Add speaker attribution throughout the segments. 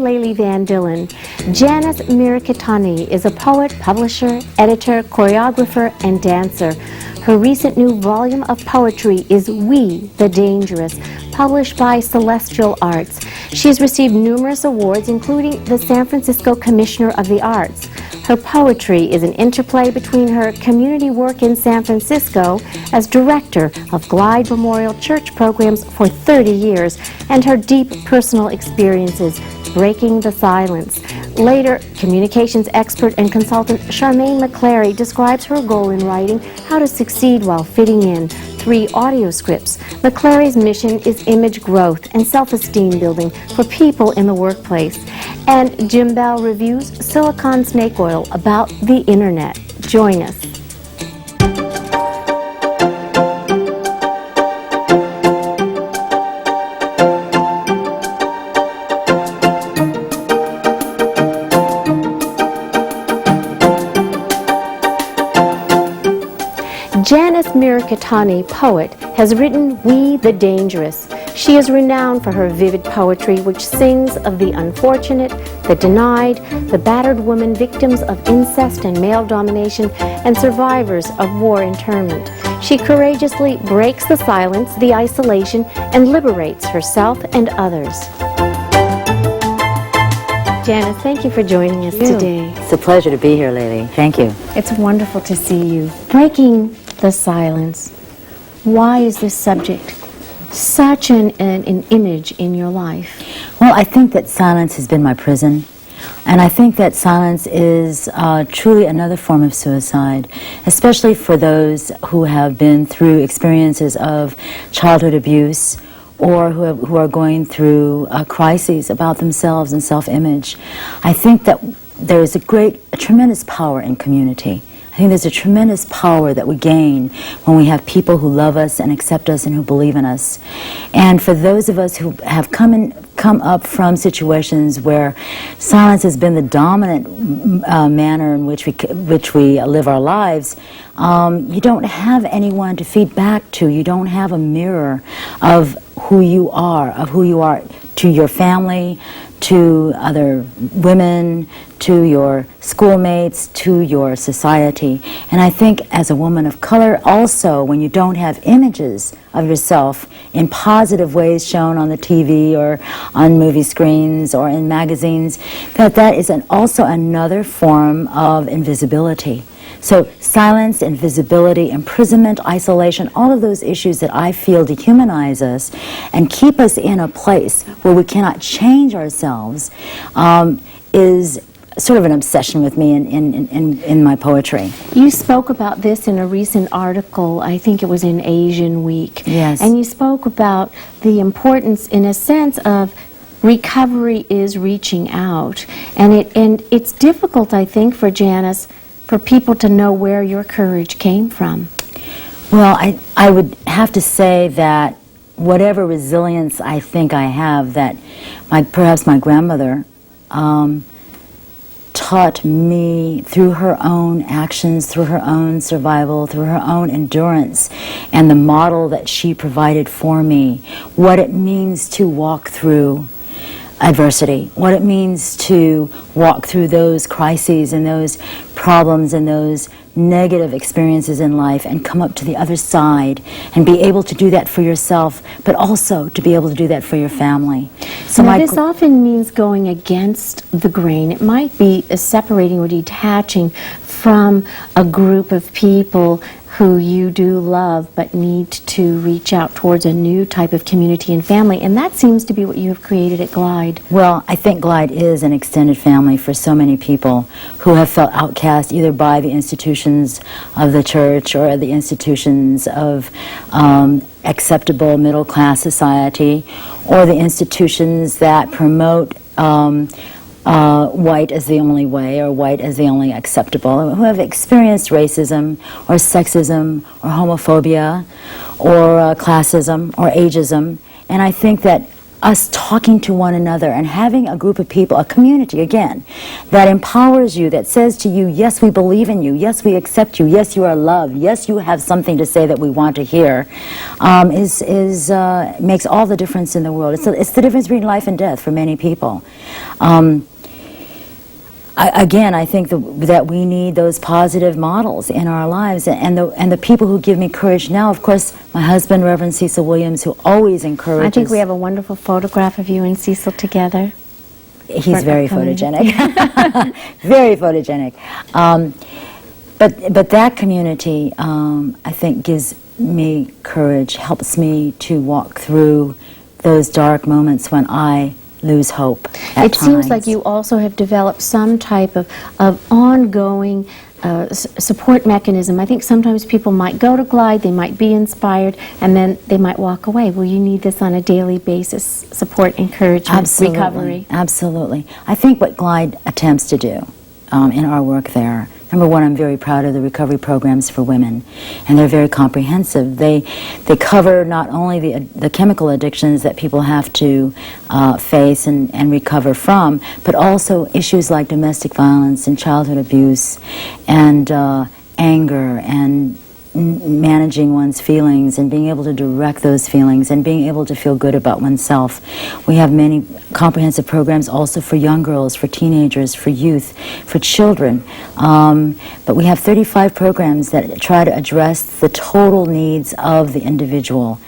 Speaker 1: Lailee VanDillen. Janice Mirikitani is a poet, publisher, editor, choreographer, and dancer. Her recent new volume of poetry is We the Dangero, published by Celestial Arts. She has received numerous awards, including the San Francisco Commissioner of the Arts. Her poetry is an interplay between her community work in San Francisco as director of Glide Memorial Church programs for 30 years and her deep personal experiences breaking the silence. Later, communications expert and consultant Charmaine McClary describes her goal in writing, how to succeed while fitting in 3 audio scripts. McClary's mission is image growth and self-esteem building for people in the workplace. And Jim Bell reviews Silicon Snake Oil about the Internet. Join us. Janice Mirikitani, poet, has written We the Dangero. She is renowned for her vivid poetry, which sings of the unfortunate, the denied, the battered women, victims of incest and male domination, and survivors of war internment. She courageously breaks the silence, the isolation, and liberates herself and others. Janice, thank you for joining us today.
Speaker 2: It's a pleasure to be here, Lailee. Thank you.
Speaker 1: It's wonderful to see you. Breaking the silence. Why is this subject such an image in your life?
Speaker 2: Well, I think that silence has been my prison. And I think that silence is truly another form of suicide, especially for those who have been through experiences of childhood abuse or who are going through crises about themselves and self-image. I think that there is a tremendous power in community. I think there's a tremendous power that we gain when we have people who love us and accept us and who believe in us. And for those of us who have come up from situations where silence has been the dominant manner in which we live our lives, you don't have anyone to feed back to. You don't have a mirror of who you are to your family, to other women, to your schoolmates, to your society. And I think as a woman of color also, when you don't have images of yourself in positive ways shown on the TV or on movie screens or in magazines, that is also another form of invisibility. So silence, invisibility, imprisonment, isolation, all of those issues that I feel dehumanize us and keep us in a place where we cannot change ourselves is sort of an obsession with me in my poetry.
Speaker 1: You spoke about this in a recent article, I think it was in Asian Week.
Speaker 2: Yes.
Speaker 1: And you spoke about the importance, in a sense, of recovery is reaching out. And it's difficult, I think, for Janice, for people to know where your courage came from.
Speaker 2: Well, I would have to say that whatever resilience I think I have, that perhaps my grandmother taught me through her own actions, through her own survival, through her own endurance, and the model that she provided for me, what it means to walk through adversity, what it means to walk through those crises and those problems and those negative experiences in life and come up to the other side and be able to do that for yourself, but also to be able to do that for your family.
Speaker 1: So now this often means going against the grain. It might be separating or detaching from a group of people who you do love but need to reach out towards a new type of community and family, and that seems to be what you have created at Glide.
Speaker 2: Well, I think Glide is an extended family for so many people who have felt outcast either by the institutions of the church or the institutions of acceptable middle-class society, or the institutions that promote white as the only way or white as the only acceptable, who have experienced racism or sexism or homophobia or classism or ageism. And I think that us talking to one another and having a group of people, a community again, that empowers you, that says to you, yes, we believe in you, yes, we accept you, yes, you are loved, yes, you have something to say that we want to hear, makes all the difference in the world. It's the difference between life and death for many people. I think that we need those positive models in our lives, and the people who give me courage now, of course, my husband, Reverend Cecil Williams, who always encourages.
Speaker 1: I think we have a wonderful photograph of you and Cecil together.
Speaker 2: He's very photogenic, very photogenic. But that community, I think, gives me courage, helps me to walk through those dark moments when I lose hope at
Speaker 1: It seems
Speaker 2: times.
Speaker 1: like you also have developed some type of ongoing support mechanism. I think sometimes people might go to Glide, they might be inspired, and then they might walk away. Well, you need this on a daily basis, support, encouragement,
Speaker 2: Absolutely.
Speaker 1: recovery.
Speaker 2: Absolutely. I think what Glide attempts to do in our work there, number one, I'm very proud of the recovery programs for women, and they're very comprehensive. They cover not only the chemical addictions that people have to face and recover from, but also issues like domestic violence and childhood abuse and anger and managing one's feelings and being able to direct those feelings and being able to feel good about oneself. We have many comprehensive programs also for young girls, for teenagers, for youth, for children. But we have 35 programs that try to address the total needs of the individual.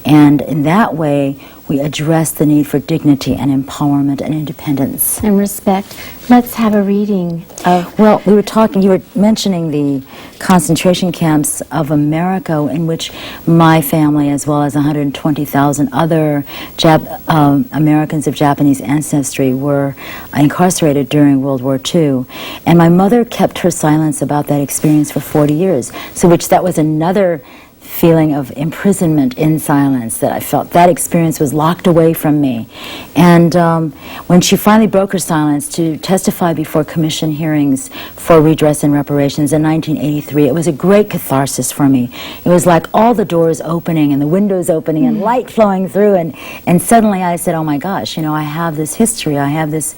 Speaker 2: And in that way, we address the need for dignity and empowerment and independence.
Speaker 1: And respect. Let's have a reading of...
Speaker 2: Well, you were mentioning the concentration camps of America, in which my family, as well as 120,000 other Americans of Japanese ancestry, were incarcerated during World War II. And my mother kept her silence about that experience for 40 years, so that was another feeling of imprisonment in silence that I felt. That experience was locked away from me. And when she finally broke her silence to testify before commission hearings for redress and reparations in 1983, it was a great catharsis for me. It was like all the doors opening and the windows opening and light flowing through, and suddenly I said, oh my gosh, I have this history, I have this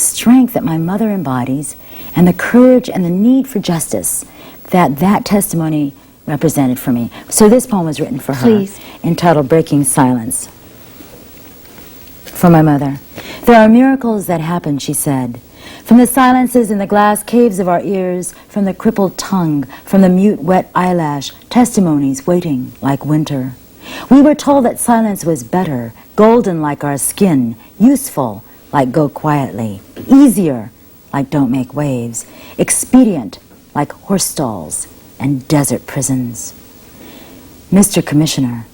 Speaker 2: strength that my mother embodies, and the courage and the need for justice that testimony represented for me. So this poem was written for her,
Speaker 1: Please.
Speaker 2: entitled Breaking Silence. For my mother. There are miracles that happen, she said, from the silences in the glass caves of our ears, from the crippled tongue, from the mute wet eyelash, testimonies waiting like winter. We were told that silence was better, golden like our skin, useful like go quietly, easier like don't make waves, expedient like horse stalls and desert prisons. Mr. Commissioner,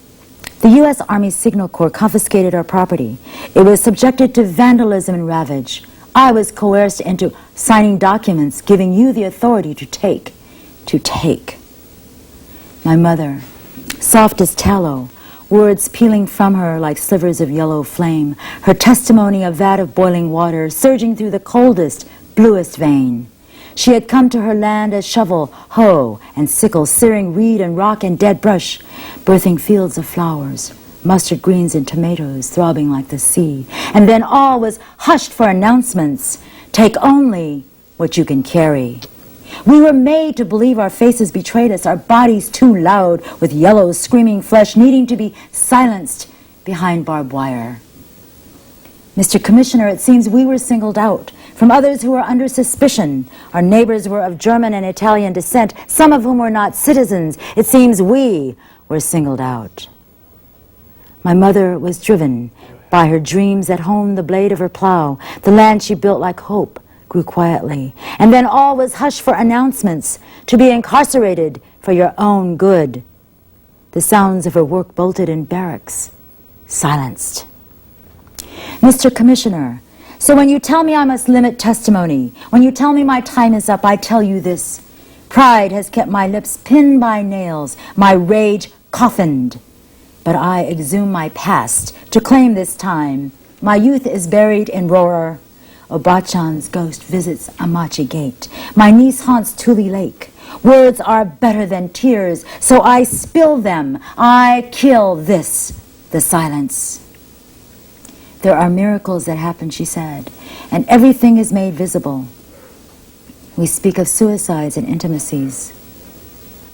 Speaker 2: the U.S. Army Signal Corps confiscated our property. It was subjected to vandalism and ravage. I was coerced into signing documents giving you the authority to take. My mother, soft as tallow, words peeling from her like slivers of yellow flame, her testimony a vat of boiling water surging through the coldest, bluest vein. She had come to her land as shovel, hoe, and sickle, searing reed and rock and dead brush, birthing fields of flowers, mustard greens and tomatoes throbbing like the sea. And then all was hushed for announcements. Take only what you can carry. We were made to believe our faces betrayed us, our bodies too loud, with yellow, screaming flesh needing to be silenced behind barbed wire. Mr. Commissioner, it seems we were singled out from others who were under suspicion. Our neighbors were of German and Italian descent, some of whom were not citizens. It seems we were singled out. My mother was driven by her dreams that honed the blade of her plow. The land she built like hope grew quietly. And then all was hushed for announcements to be incarcerated for your own good. The sounds of her work bolted in barracks, silenced. Mr. Commissioner, so when you tell me I must limit testimony, when you tell me my time is up, I tell you this. Pride has kept my lips pinned by nails, my rage coffined. But I exhume my past to claim this time. My youth is buried in Roar. Obachan's ghost visits Amachi Gate. My niece haunts Tule Lake. Words are better than tears, so I spill them. I kill this, the silence. There are miracles that happen, she said, and everything is made visible. We speak of suicides and intimacies,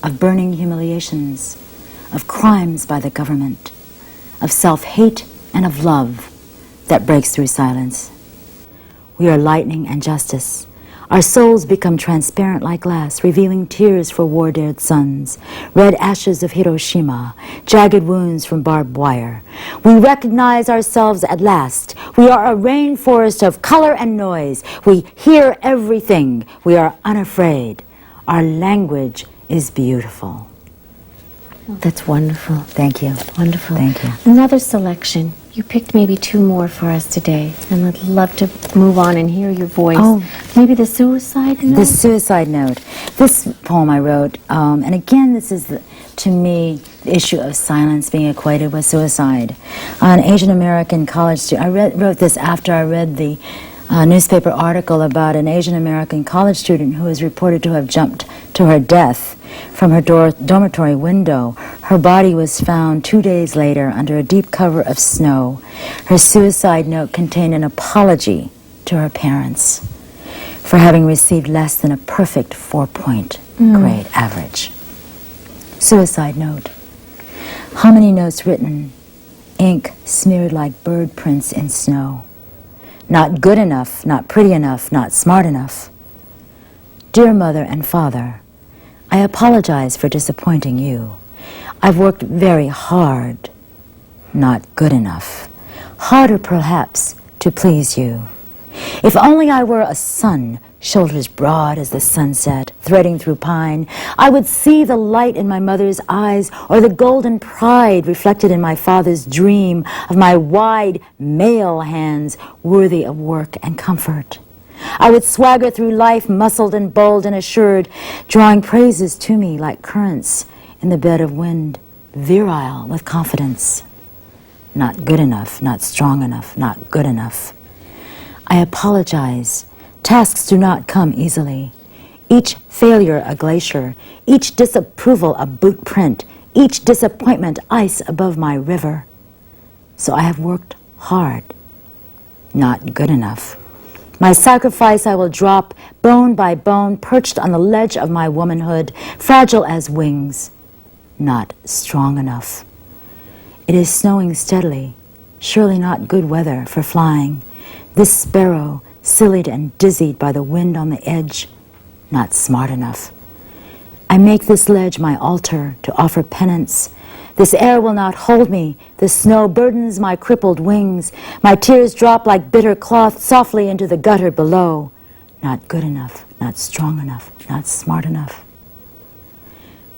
Speaker 2: of burning humiliations, of crimes by the government, of self-hate and of love that breaks through silence. We are lightning and justice. Our souls become transparent like glass, revealing tears for war-dead sons, red ashes of Hiroshima, jagged wounds from barbed wire. We recognize ourselves at last. We are a rainforest of color and noise. We hear everything. We are unafraid. Our language is beautiful.
Speaker 1: That's wonderful.
Speaker 2: Thank you.
Speaker 1: Wonderful.
Speaker 2: Thank you.
Speaker 1: Another selection. You picked maybe two more for us today, and I'd love to move on and hear your voice.
Speaker 2: Oh.
Speaker 1: Maybe the suicide note?
Speaker 2: The suicide note. This poem I wrote, and again, this is, to me, the issue of silence being equated with suicide. An Asian American college student, I wrote this after I read the newspaper article about an Asian American college student who was reported to have jumped to her death from her dormitory window. Her body was found 2 days later under a deep cover of snow. Her suicide note contained an apology to her parents for having received less than a perfect 4-point grade average. Suicide note. How many notes written? Ink smeared like bird prints in snow. Not good enough, not pretty enough, not smart enough. Dear Mother and Father, I apologize for disappointing you. I've worked very hard. Not good enough. Harder, perhaps, to please you. If only I were a sun, shoulders broad as the sunset, threading through pine, I would see the light in my mother's eyes, or the golden pride reflected in my father's dream of my wide male hands, worthy of work and comfort. I would swagger through life muscled and bold and assured, drawing praises to me like currents in the bed of wind, virile with confidence. Not good enough, not strong enough, not good enough. I apologize. Tasks do not come easily. Each failure a glacier, each disapproval a boot print, each disappointment ice above my river. So I have worked hard. Not good enough. My sacrifice I will drop, bone by bone, perched on the ledge of my womanhood, fragile as wings. Not strong enough. It is snowing steadily, surely not good weather for flying. This sparrow, sillied and dizzied by the wind on the edge, not smart enough. I make this ledge my altar to offer penance. This air will not hold me. The snow burdens my crippled wings. My tears drop like bitter cloth softly into the gutter below. Not good enough, not strong enough, not smart enough.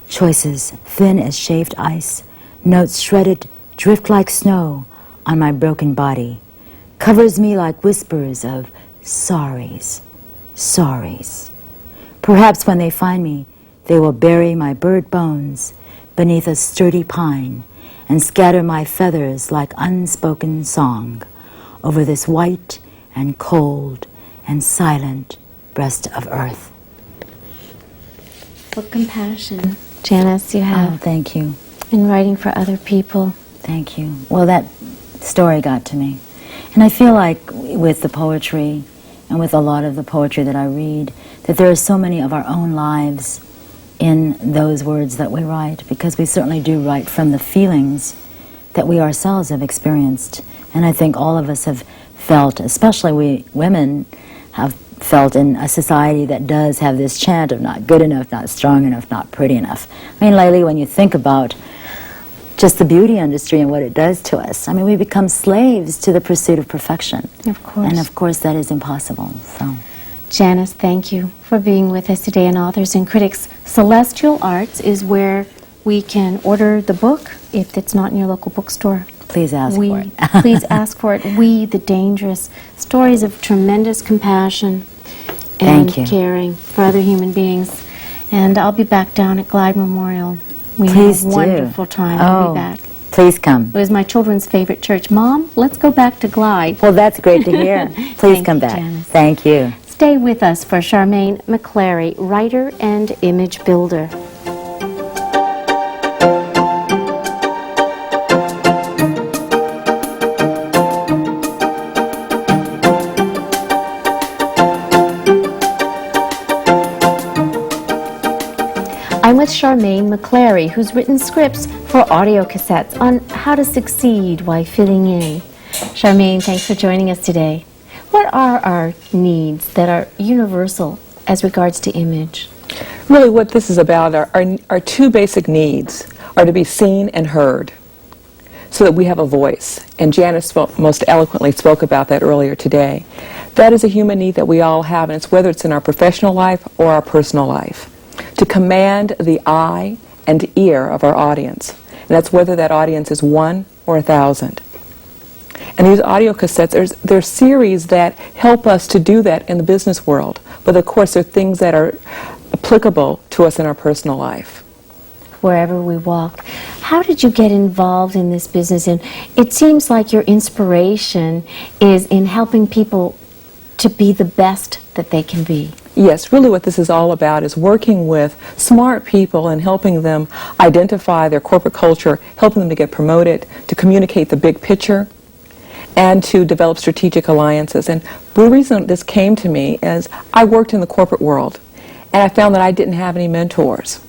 Speaker 2: Choices thin as shaved ice, notes shredded, drift like snow on my broken body, covers me like whispers of sorries, sorries. Perhaps when they find me, they will bury my bird bones beneath a sturdy pine and scatter my feathers like unspoken song over this white and cold and silent breast of earth.
Speaker 1: What compassion, Janice, you have.
Speaker 2: Oh, thank you.
Speaker 1: In writing for other people.
Speaker 2: Thank you. Well, that story got to me. And I feel like with the poetry and with a lot of the poetry that I read, that there are so many of our own lives in those words that we write, because we certainly do write from the feelings that we ourselves have experienced. And I think all of us have felt, especially we women, have felt in a society that does have this chant of not good enough, not strong enough, not pretty enough. I mean, Lailee, when you think about just the beauty industry and what it does to us, I mean, we become slaves to the pursuit of perfection.
Speaker 1: Of course.
Speaker 2: And of course that is impossible, so.
Speaker 1: Janice, thank you for being with us today on Authors and Critics. Celestial Arts is where we can order the book if it's not in your local bookstore.
Speaker 2: Please ask for it.
Speaker 1: Please ask for it. We the Dangerous. Stories of tremendous compassion and caring for other human beings. And I'll be back down at Glide Memorial. We
Speaker 2: Please
Speaker 1: had a wonderful time.
Speaker 2: Oh,
Speaker 1: I'll be back.
Speaker 2: Please come.
Speaker 1: It was my children's favorite church. Mom, let's go back to Glide.
Speaker 2: Well, that's great to hear. Please come back.
Speaker 1: Janice.
Speaker 2: Thank you.
Speaker 1: Stay with us for Charmaine McClary, writer and image builder. Charmaine McClary, who's written scripts for audio cassettes on how to succeed while fitting in. Charmaine, thanks for joining us today. What are our needs that are universal as regards to image?
Speaker 3: Really what this is about are two basic needs, are to be seen and heard, so that we have a voice. And Janice most eloquently spoke about that earlier today. That is a human need that we all have, and it's whether it's in our professional life or our personal life, to command the eye and ear of our audience. And that's whether that audience is 1 or 1,000. And these audio cassettes, they're series that help us to do that in the business world. But of course, they're things that are applicable to us in our personal life.
Speaker 1: Wherever we walk. How did you get involved in this business? And it seems like your inspiration is in helping people to be the best that they can be.
Speaker 3: Yes, really what this is all about is working with smart people and helping them identify their corporate culture, helping them to get promoted, to communicate the big picture, and to develop strategic alliances. And the reason this came to me is I worked in the corporate world, and I found that I didn't have any mentors.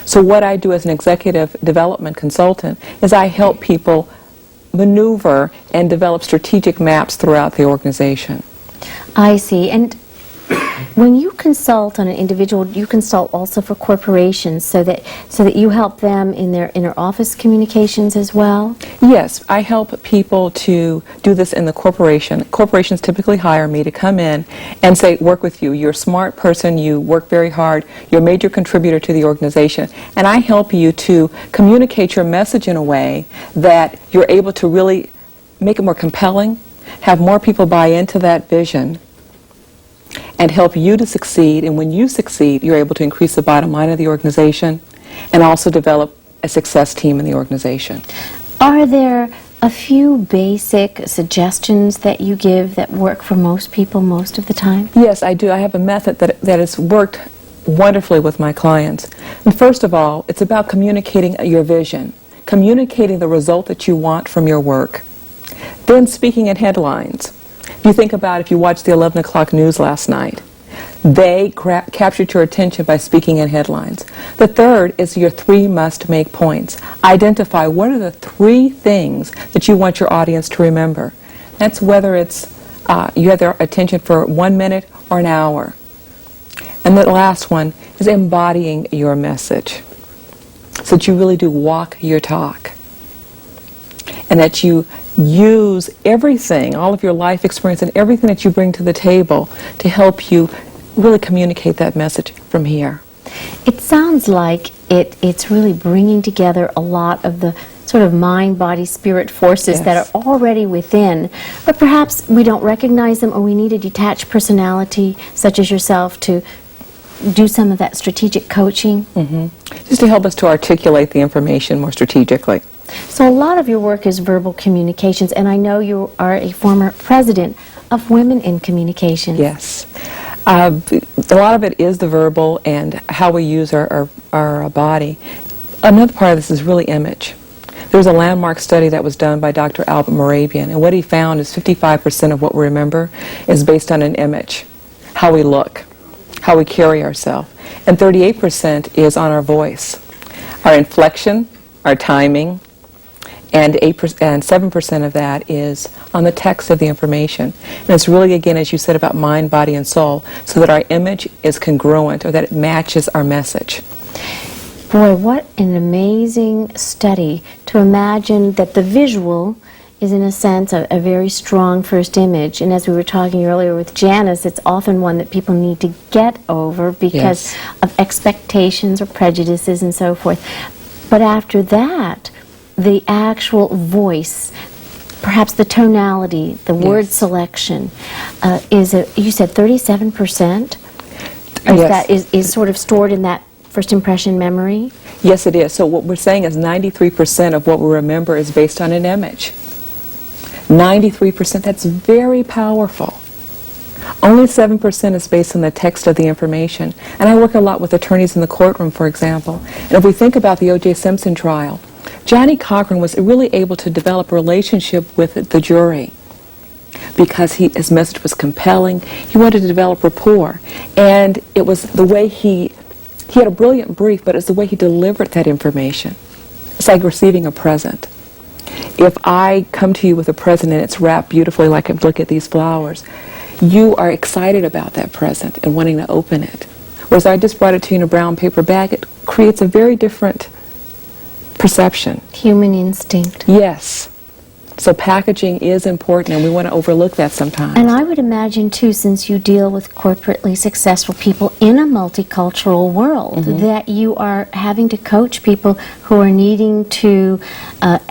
Speaker 3: So what I do as an executive development consultant is I help people maneuver and develop strategic maps throughout the organization.
Speaker 1: I see. And when you consult on an individual, you consult also for corporations so that you help them in their inner office communications as well?
Speaker 3: Yes, I help people to do this in the corporation. Corporations typically hire me to come in and say, work with you. You're a smart person, you work very hard, you're a major contributor to the organization, and I help you to communicate your message in a way that you're able to really make it more compelling, have more people buy into that vision, and help you to succeed. And when you succeed, you're able to increase the bottom line of the organization and also develop a success team in the organization.
Speaker 1: Are there a few basic suggestions that you give that work for most people most of the time?
Speaker 3: Yes, I do. I have a method that has worked wonderfully with my clients. And first of all, it's about communicating your vision, communicating the result that you want from your work. Then speaking in headlines. If you think about if you watched the 11 o'clock news last night, they captured your attention by speaking in headlines. The third is your 3 must-make points. Identify what are the 3 things that you want your audience to remember. That's whether it's you have their attention for 1 minute or an hour. And the last one is embodying your message, so that you really do walk your talk, and that you use everything, all of your life experience and everything that you bring to the table to help you really communicate that message from here.
Speaker 1: It sounds like it's really bringing together a lot of the sort of mind, body, spirit forces that are already within, but perhaps we don't recognize them, or we need a detached personality such as yourself to do some of that strategic coaching.
Speaker 3: Just to help us to articulate the information more strategically.
Speaker 1: So a lot of your work is verbal communications, and I know you are a former president of Women in Communications.
Speaker 3: Yes. A lot of it is the verbal and how we use our body. Another part of this is really image. There was a landmark study that was done by Dr. Albert Morabian, and what he found is 55% of what we remember is based on an image, how we look, how we carry ourselves, and 38% is on our voice, our inflection, our timing, and 7% of that is on the text of the information. And it's really, again, as you said, about mind, body, and soul, so that our image is congruent, or that it matches our message.
Speaker 1: Boy, what an amazing study to imagine that the visual is, in a sense, a very strong first image. And as we were talking earlier with Janice, it's often one that people need to get over because of expectations or prejudices and so forth. But after that, the actual voice, perhaps the tonality, the word selection, is, you said 37%? That is sort of stored in that first impression memory?
Speaker 3: Yes, it is. So what we're saying is 93% of what we remember is based on an image. 93%, that's very powerful. Only 7% is based on the text of the information. And I work a lot with attorneys in the courtroom, for example. And if we think about the O.J. Simpson trial, Johnny Cochran was really able to develop a relationship with the jury because his message was compelling. He wanted to develop rapport. And it was the way he He had a brilliant brief, but it's the way he delivered that information. It's like receiving a present. If I come to you with a present and it's wrapped beautifully, like look at these flowers, you are excited about that present and wanting to open it. Whereas I just brought it to you in a brown paper bag, it creates a very different perception.
Speaker 1: Human instinct.
Speaker 3: Yes. So packaging is important, and we want to overlook that sometimes.
Speaker 1: And I would imagine, too, since you deal with corporately successful people in a multicultural world, that you are having to coach people who are needing to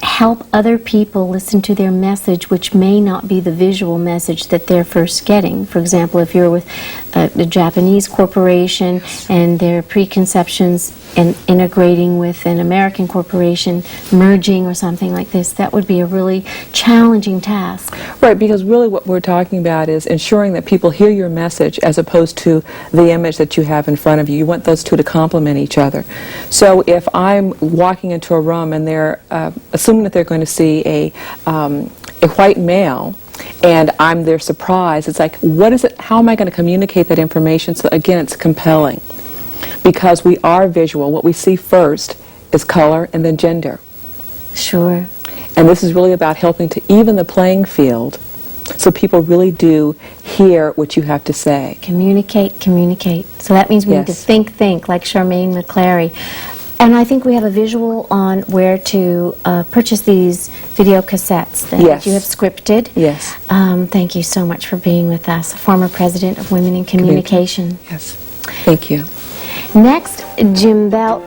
Speaker 1: help other people listen to their message, which may not be the visual message that they're first getting. For example, if you're with a Japanese corporation and their preconceptions and integrating with an American corporation, merging or something like this, that would be a really challenging task.
Speaker 3: Right, because really what we're talking about is ensuring that people hear your message as opposed to the image that you have in front of you. You want those two to complement each other. So if I'm walking into a room and they're assuming that they're going to see a white male, and I'm their surprise, it's like, what is it, how am I going to communicate that information so again it's compelling? Because we are visual. What we see first is color and then gender.
Speaker 1: Sure.
Speaker 3: And this is really about helping to even the playing field so people really do hear what you have to say.
Speaker 1: Communicate, communicate. So that means we need to think, like Charmaine McClary. And I think we have a visual on where to purchase these video cassettes that
Speaker 3: Yes.
Speaker 1: you have scripted.
Speaker 3: Yes.
Speaker 1: Thank you so much for being with us, former president of Women in Communication.
Speaker 3: Yes. Thank you.
Speaker 1: Next, Jim Bell.